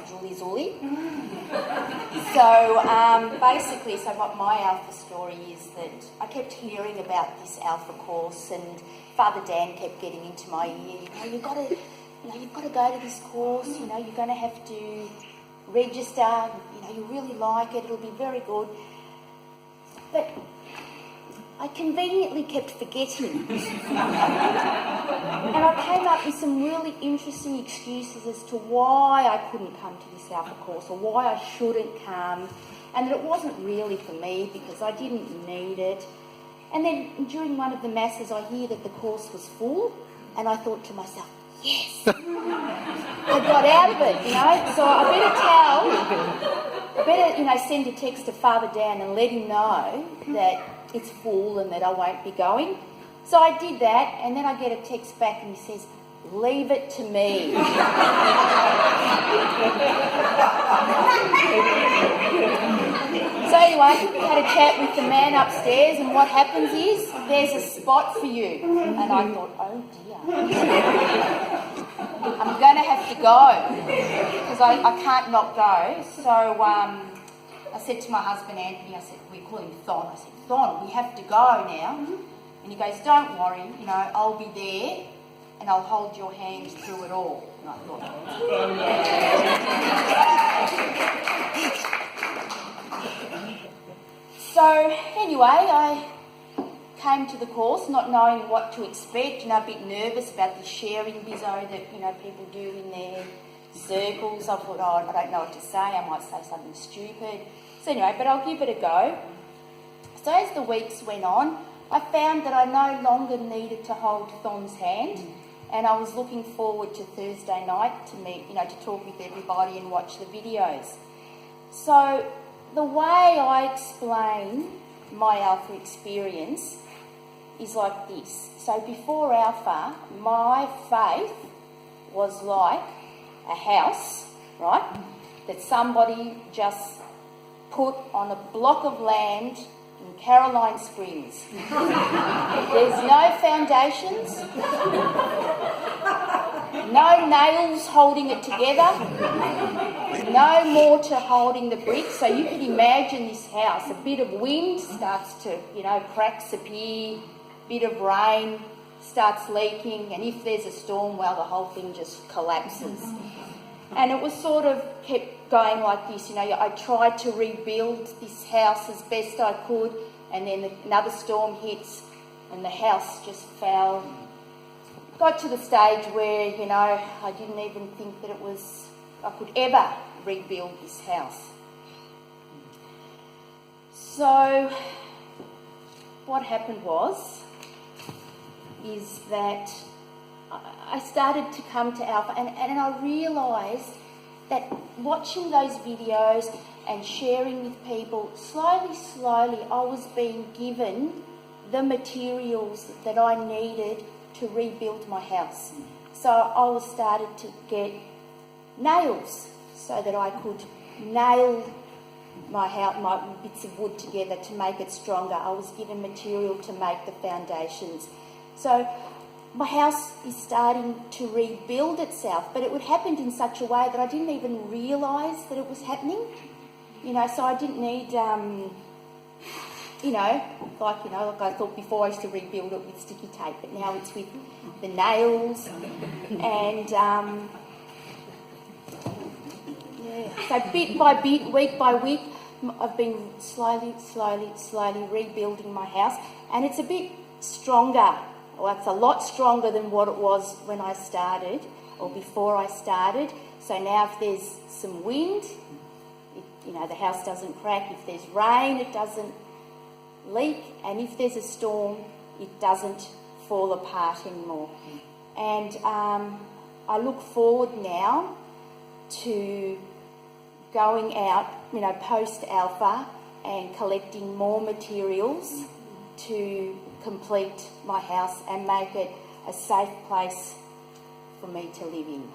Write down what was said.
Juli. So basically, what my Alpha story is that I kept hearing about this Alpha course, and Father Dan kept getting into my ear. You've got to go to this course. You're going to have to register. You really like it. It'll be very good. But I conveniently kept forgetting. And I came up with some really interesting excuses as to why I couldn't come to this Alpha course, or why I shouldn't come, and that it wasn't really for me because I didn't need it. And then during one of the masses I hear that the course was full, and I thought to myself, yes, I got out of it, So I better send a text to Father Dan and let him know that it's full and that I won't be going. So I did that, and then I get a text back and he says, leave it to me. So anyway, I had a chat with the man upstairs, and what happens is there's a spot for you. And I thought, oh dear, I'm going to have to go because I can't not go. So I said to my husband Anthony, we call him Thon. I said, Thon, we have to go now. And he goes, don't worry, I'll be there and I'll hold your hand through it all. And I thought, So anyway, I came to the course not knowing what to expect, a bit nervous about the sharing bizzo that, people do in their circles. I thought, I don't know what to say, I might say something stupid. So anyway, but I'll give it a go. So as the weeks went on, I found that I no longer needed to hold Thon's hand, and I was looking forward to Thursday night to meet, to talk with everybody and watch the videos. So the way I explain my Alpha experience is like this. So before Alpha, my faith was like a house, right, that somebody just put on a block of land in Caroline Springs. There's no foundations, no nails holding it together, no mortar holding the bricks. So you can imagine this house, a bit of wind starts to, cracks appear, bit of rain starts leaking, and if there's a storm, well, the whole thing just collapses. And it was sort of kept going like this, I tried to rebuild this house as best I could, and then another storm hits and the house just fell. Got to the stage where, I didn't even think that I could ever rebuild this house. So what happened is that I started to come to Alpha, and I realised that watching those videos and sharing with people, slowly I was being given the materials that I needed to rebuild my house. So I started to get nails so that I could nail my house, my bits of wood together to make it stronger. I was given material to make the foundations. So my house is starting to rebuild itself, but it would happen in such a way that I didn't even realise that it was happening. So I didn't need, like I thought before I used to rebuild it with sticky tape, but now it's with the nails and, So bit by bit, week by week, I've been slowly rebuilding my house, and it's a bit stronger. Well, it's a lot stronger than what it was when I started, or before I started. So now if there's some wind, the house doesn't crack. If there's rain, it doesn't leak. And if there's a storm, it doesn't fall apart anymore. And I look forward now to going out, post-Alpha and collecting more materials to complete my house and make it a safe place for me to live in.